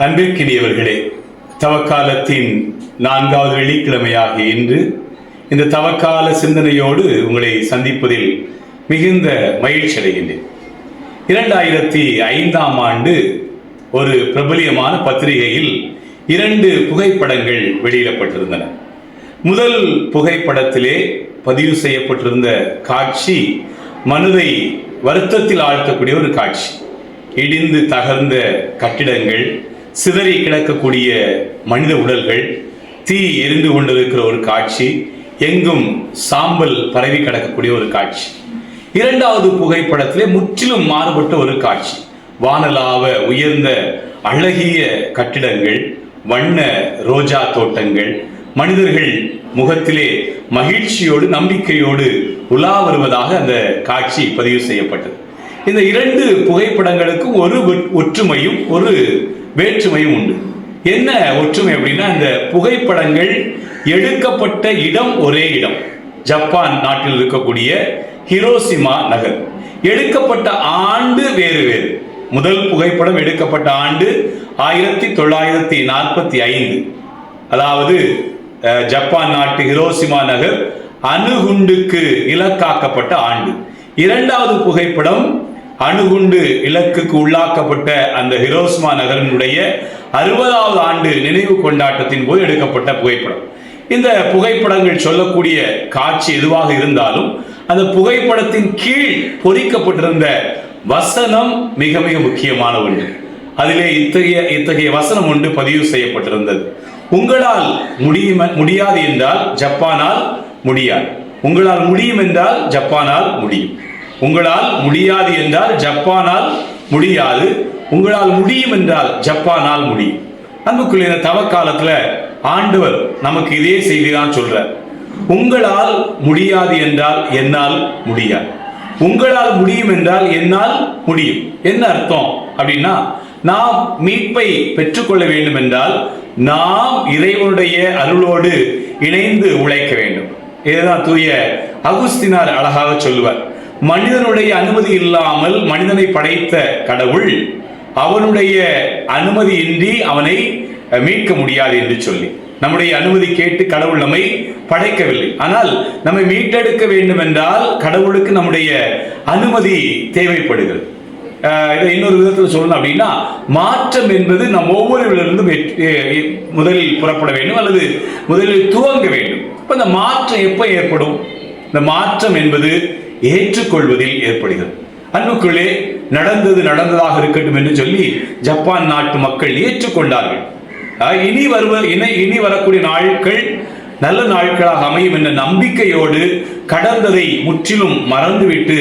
அன்பிற்கினியவர்களே, தவக்காலத்தின் 4வது வெள்ளிக்கிழமையாக இன்று இந்த தவக்கால சிந்தனையோடு உங்களை சந்திப்பதில் மிகுந்த மகிழ்ச்சி அடைகின்றேன். 2005ஆம் ஆண்டு ஒரு பிரபலியமான பத்திரிகையில் 2 புகைப்படங்கள் வெளியிடப்பட்டிருந்தன. முதல் புகைப்படத்திலே பதிவு செய்யப்பட்டிருந்த காட்சி மனதை வருத்தத்தில் ஆழ்த்தக்கூடிய ஒரு காட்சி. இடிந்து தகர்ந்த கட்டிடங்கள், சிதறி கிடக்கக்கூடிய மனித உடல்கள், தீ எரிந்து கொண்டிருக்கிற ஒரு காட்சி, எங்கும் சாம்பல் பரவி கிடக்கக்கூடிய ஒரு காட்சி. 2வது புகைப்படத்திலே முற்றிலும் மாறுபட்ட ஒரு காட்சி. வானலாவ உயர்ந்த அழகிய கட்டிடங்கள், வண்ண ரோஜா தோட்டங்கள், மனிதர்கள் முகத்திலே மகிழ்ச்சியோடு நம்பிக்கையோடு உலா வருவதாக அந்த காட்சி பதிவு செய்யப்பட்டது. இந்த 2 புகைப்படங்களுக்கும் ஒரு ஒற்றுமையும் ஒரு வேற்றுமையும் உண்டு. என்ன ஒற்றுமை அப்படின்னா, இந்த புகைப்படங்கள் எடுக்கப்பட்ட இடம் ஒரே இடம், ஜப்பான் நாட்டில் இருக்கக்கூடிய ஹிரோஷிமா நகர். எடுக்கப்பட்ட ஆண்டு வேறு வேறு. முதல் புகைப்படம் எடுக்கப்பட்ட ஆண்டு 1945, அதாவது ஜப்பான் நாட்டு ஹிரோஷிமா நகர் அணுகுண்டுக்கு இலக்காக்கப்பட்ட ஆண்டு. 2வது புகைப்படம் அணுகுண்டு இலக்குக்கு உள்ளாக்கப்பட்ட அந்த ஹிரோஷிமா நகரினுடைய 60வது ஆண்டு நினைவு கொண்டாட்டத்தின் போது எடுக்கப்பட்ட புகைப்படம். இந்த புகைப்படங்கள் சொல்லக்கூடிய காட்சி எதுவாக இருந்தாலும் அந்த புகைப்படத்தின் கீழ் பொறிக்கப்பட்டிருந்த வசனம் மிக மிக முக்கியமான ஒன்று. அதிலே இத்தகைய வசனம் ஒன்று பதிவு செய்யப்பட்டிருந்தது. உங்களால் முடியாது என்றால் ஜப்பானால் முடியாது, உங்களால் முடியும் என்றால் ஜப்பானால் முடியும். உங்களால் முடியாது என்றால் ஜப்பானால் முடியாது, உங்களால் முடியும் என்றால் ஜப்பானால் முடியும். அன்புக்குள்ள இந்த தவக்காலத்துல ஆண்டவர் நமக்கு இதே செய்திதான் சொல்றார். உங்களால் முடியாது என்றால் என்னால் முடியாது, உங்களால் முடியும் என்றால் என்னால் முடியும். என்ன அர்த்தம் அப்படின்னா, நாம் மீட்பை பெற்றுக்கொள்ள வேண்டும் என்றால் நாம் இறைவனுடைய அருளோடு இணைந்து உழைக்க வேண்டும். இதுதான் தூய அகுஸ்தினார் அழகாக சொல்லுவார். மனிதனுடைய அனுமதி இல்லாமல் மனிதனை படைத்த கடவுள் அவனுடைய அனுமதியின்றி அவனை மீட்க முடியாது என்று சொல்லி, நம்முடைய அனுமதி கேட்டு கடவுள் நம்மை படைக்கவில்லை. ஆனால் நம்மை மீட்டெடுக்க வேண்டும் என்றால் கடவுளுக்கு நம்முடைய அனுமதி தேவைப்படுகிறது. இதை இன்னொரு விதத்தில் சொல்லணும் அப்படின்னா, மாற்றம் என்பது நம் ஒவ்வொருவரிலிருந்தும் முதலில் புறப்பட வேண்டும் அல்லது முதலில் துவங்க வேண்டும். இப்ப இந்த மாற்றம் எப்ப ஏற்படும்? இந்த மாற்றம் என்பது ஏற்றுக்கொள்வதில் ஏற்படுகிறது. அன்புக்குள்ளே நடந்தது நடந்ததாக இருக்கட்டும் என்று சொல்லி ஜப்பான் நாட்டு மக்கள் ஏற்றுக்கொண்டார்கள். இனி வரக்கூடிய நாட்கள் நல்ல நாட்களாக அமையும் என்ற நம்பிக்கையோடு கடந்ததை முற்றிலும் மறந்துவிட்டு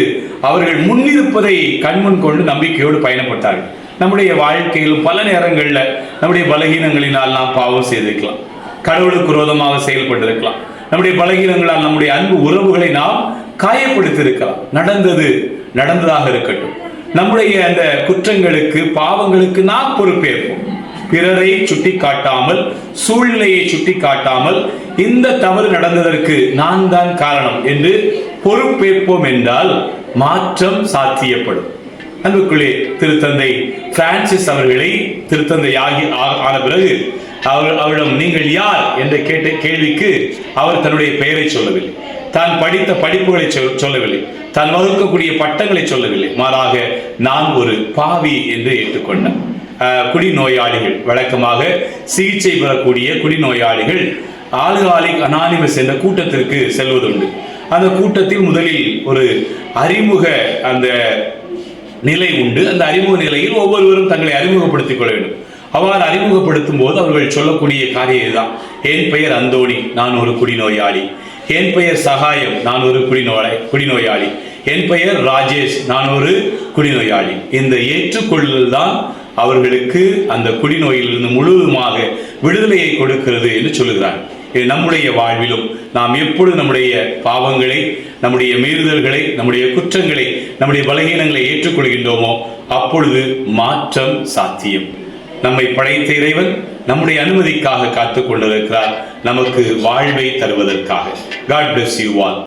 அவர்கள் முன்னிருப்பதை கண்முன் கொண்டு நம்பிக்கையோடு பயணப்பட்டார்கள். நம்முடைய வாழ்க்கையிலும் பல நேரங்களில் நம்முடைய பலகீனங்களினால் நாம் பாவம் செய்திருக்கலாம், கடவுளுக்கு விரோதமாக செயல்பட்டிருக்கலாம், நம்முடைய பலகீனங்களால் நம்முடைய அன்பு உறவுகளை நாம் காயப்படுத்தியிருக்கலாம். நடந்தது நடந்ததாக இருக்கட்டும். நம்முடைய அந்த குற்றங்களுக்கு பாவங்களுக்கு நாம் பொறுப்பேற்போம். பிறரை சுட்டி காட்டாமல், சூழ்நிலையை சுட்டி காட்டாமல், இந்த தவறு நடந்ததற்கு நான் தான் காரணம் என்று பொறுப்பேற்போம் என்றால் மாற்றம் சாத்தியப்படும். அன்புக்குள்ளே திருத்தந்தை பிரான்சிஸ் அவர்களை திருத்தந்தை ஆன பிறகு அவரிடம் நீங்கள் யார் என்ற கேட்ட கேள்விக்கு அவர் தன்னுடைய பெயரை சொல்லவில்லை, தான் படித்த படிப்புகளை சொல்லவில்லை, தான் வகுக்கக்கூடிய பட்டங்களை சொல்லவில்லை. மாறாக நான் ஒரு பாவி என்று ஏற்றுக்கொண்டார். குடிநோயாளிகள், வழக்கமாக சிகிச்சை பெறக்கூடிய குடிநோயாளிகள் ஆல்கஹாலிக் அனானிமஸ் என்ற கூட்டத்திற்கு செல்வதுண்டு. அந்த கூட்டத்தில் முதலில் ஒரு அறிமுக அந்த நிலை உண்டு. அந்த அறிமுக நிலையில் ஒவ்வொருவரும் தங்களை அறிமுகப்படுத்திக் கொள்ள வேண்டும். அவ்வாறு அறிமுகப்படுத்தும் போது அவர்கள் சொல்லக்கூடிய காரியம் இதுதான்: என் பெயர் அந்தோணி, நான் ஒரு குடிநோயாளி. என் பெயர் சகாயம், நான் ஒரு குடிநோயாளி. என் பெயர் ராஜேஷ், நான் ஒரு குடிநோயாளி. இந்த ஏற்றுக்கொள்ளுதல் தான் அவர்களுக்கு அந்த குடிநோயிலிருந்து முழுவதுமாக விடுதலையை கொடுக்கிறது என்று சொல்லுகிறார். நம்முடைய வாழ்விலும் நாம் எப்பொழுது நம்முடைய பாவங்களை, நம்முடைய மீறுதல்களை, நம்முடைய குற்றங்களை, நம்முடைய பலகீனங்களை ஏற்றுக்கொள்கின்றோமோ அப்பொழுது மாற்றம் சாத்தியம். நம்மை படைத்த இறைவன் நம்முடைய அனுமதிக்காக காத்துக் கொண்டிருக்கிறார், நமக்கு வாழ்வை தருவதற்காக. God bless you all.